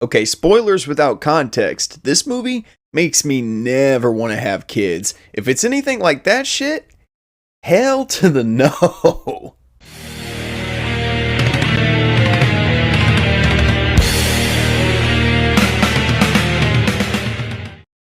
Okay, spoilers without context. This movie makes me never want to have kids. If it's anything like that shit, hell to the no.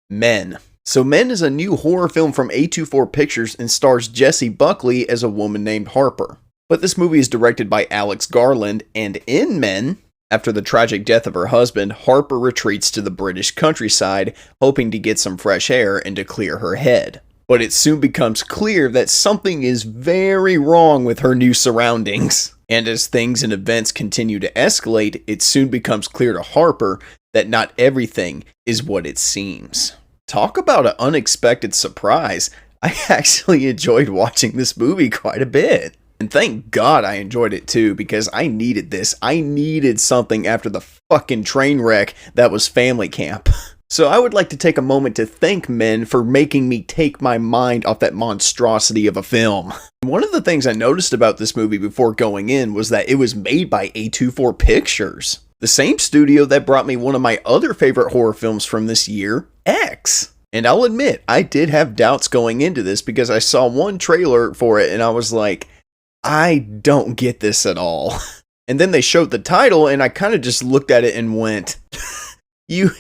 Men. So Men is a new horror film from A24 Pictures and stars Jessie Buckley as a woman named Harper. But this movie is directed by Alex Garland, and in Men, after the tragic death of her husband, Harper retreats to the British countryside, hoping to get some fresh air and to clear her head. But it soon becomes clear that something is very wrong with her new surroundings. And as things and events continue to escalate, it soon becomes clear to Harper that not everything is what it seems. Talk about an unexpected surprise. I actually enjoyed watching this movie quite a bit. And thank God I enjoyed it too, because I needed this. I needed something after the fucking train wreck that was Family Camp. So I would like to take a moment to thank Men for making me take my mind off that monstrosity of a film. One of the things I noticed about this movie before going in was that it was made by A24 Pictures, the same studio that brought me one of my other favorite horror films from this year, X. And I'll admit, I did have doubts going into this because I saw one trailer for it and I was like, I don't get this at all. And then they showed the title and I kind of just looked at it and went, You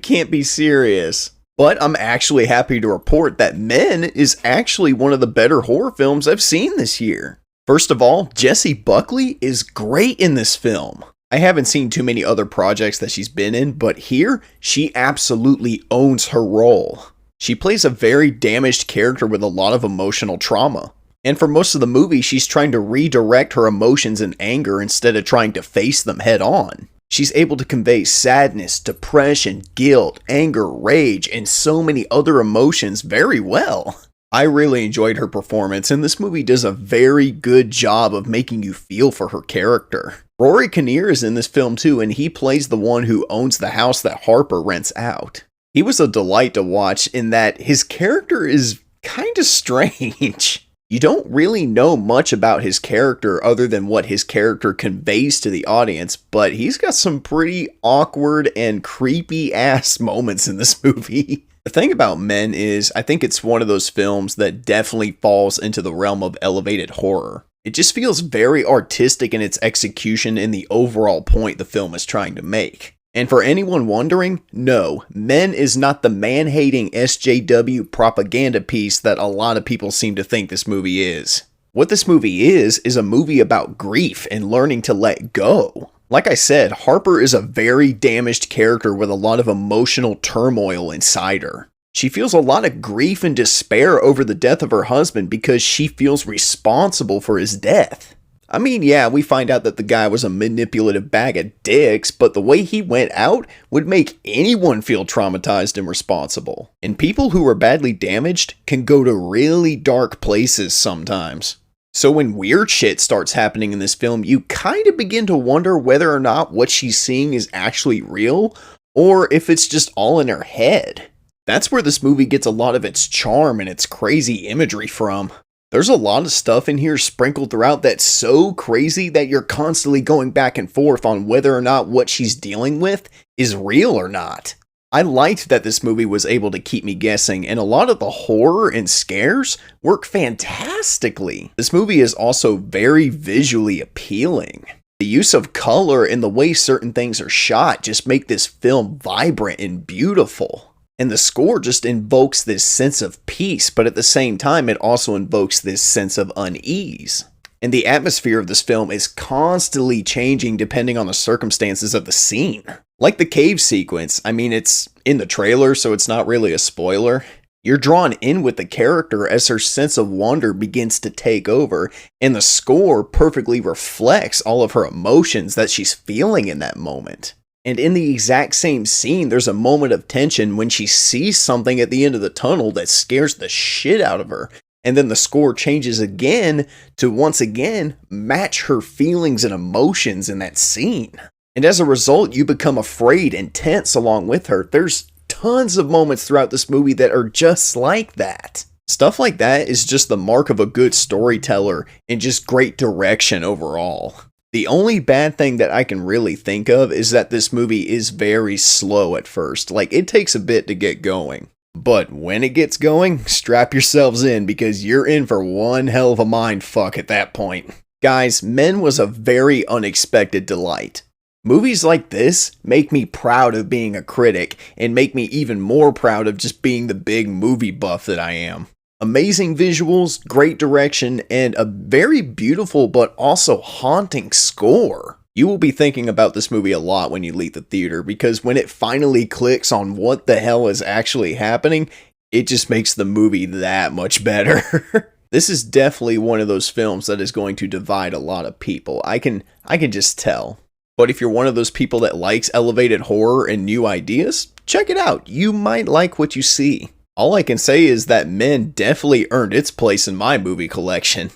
can't be serious. But I'm actually happy to report that Men is actually one of the better horror films I've seen this year. First of all, Jessie Buckley is great in this film. I haven't seen too many other projects that she's been in, but here, she absolutely owns her role. She plays a very damaged character with a lot of emotional trauma. And for most of the movie, she's trying to redirect her emotions and anger instead of trying to face them head on. She's able to convey sadness, depression, guilt, anger, rage, and so many other emotions very well. I really enjoyed her performance, and this movie does a very good job of making you feel for her character. Rory Kinnear is in this film too, and he plays the one who owns the house that Harper rents out. He was a delight to watch in that his character is kinda strange. You don't really know much about his character other than what his character conveys to the audience, but he's got some pretty awkward and creepy ass moments in this movie. The thing about Men is, I think it's one of those films that definitely falls into the realm of elevated horror. It just feels very artistic in its execution and the overall point the film is trying to make. And for anyone wondering, no, Men is not the man-hating SJW propaganda piece that a lot of people seem to think this movie is. What this movie is a movie about grief and learning to let go. Like I said, Harper is a very damaged character with a lot of emotional turmoil inside her. She feels a lot of grief and despair over the death of her husband because she feels responsible for his death. I mean, yeah, we find out that the guy was a manipulative bag of dicks, but the way he went out would make anyone feel traumatized and responsible. And people who are badly damaged can go to really dark places sometimes. So when weird shit starts happening in this film, you kind of begin to wonder whether or not what she's seeing is actually real, or if it's just all in her head. That's where this movie gets a lot of its charm and its crazy imagery from. There's a lot of stuff in here sprinkled throughout that's so crazy that you're constantly going back and forth on whether or not what she's dealing with is real or not. I liked that this movie was able to keep me guessing, and a lot of the horror and scares work fantastically. This movie is also very visually appealing. The use of color and the way certain things are shot just make this film vibrant and beautiful. And the score just invokes this sense of peace, but at the same time, it also invokes this sense of unease. And the atmosphere of this film is constantly changing depending on the circumstances of the scene. Like the cave sequence, I mean, it's in the trailer, so it's not really a spoiler. You're drawn in with the character as her sense of wonder begins to take over, and the score perfectly reflects all of her emotions that she's feeling in that moment. And in the exact same scene, there's a moment of tension when she sees something at the end of the tunnel that scares the shit out of her. And then the score changes again to once again match her feelings and emotions in that scene. And as a result, you become afraid and tense along with her. There's tons of moments throughout this movie that are just like that. Stuff like that is just the mark of a good storyteller and just great direction overall. The only bad thing that I can really think of is that this movie is very slow at first. Like, it takes a bit to get going. But when it gets going, strap yourselves in because you're in for one hell of a mind fuck at that point. Guys, Men was a very unexpected delight. Movies like this make me proud of being a critic and make me even more proud of just being the big movie buff that I am. Amazing visuals, great direction, and a very beautiful but also haunting score. You will be thinking about this movie a lot when you leave the theater because when it finally clicks on what the hell is actually happening, it just makes the movie that much better. This is definitely one of those films that is going to divide a lot of people. I can just tell. But if you're one of those people that likes elevated horror and new ideas, check it out. You might like what you see. All I can say is that Men definitely earned its place in my movie collection.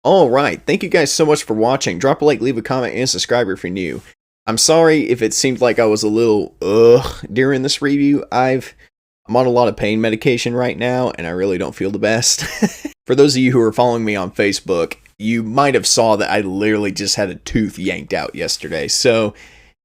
Alright, thank you guys so much for watching. Drop a like, leave a comment, and subscribe if you're new. I'm sorry if it seemed like I was a little during this review. I'm on a lot of pain medication right now, and I really don't feel the best. For those of you who are following me on Facebook, you might have saw that I literally just had a tooth yanked out yesterday. So,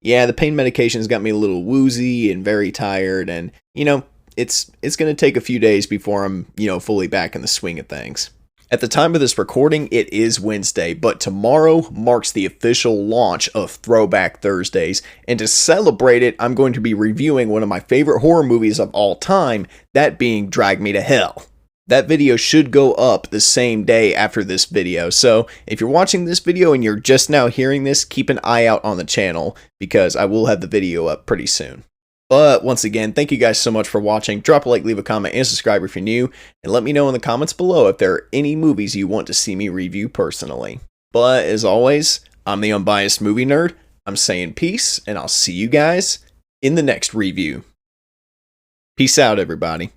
yeah, the pain medication's got me a little woozy and very tired, and, you know, it's going to take a few days before I'm, fully back in the swing of things. At the time of this recording, it is Wednesday, but tomorrow marks the official launch of Throwback Thursdays, and to celebrate it, I'm going to be reviewing one of my favorite horror movies of all time, that being Drag Me to Hell. That video should go up the same day after this video, so if you're watching this video and you're just now hearing this, keep an eye out on the channel, because I will have the video up pretty soon. But once again, thank you guys so much for watching. Drop a like, leave a comment, and subscribe if you're new, and let me know in the comments below if there are any movies you want to see me review personally. But as always, I'm the Unbiased Movie Nerd. I'm saying peace, and I'll see you guys in the next review. Peace out, everybody.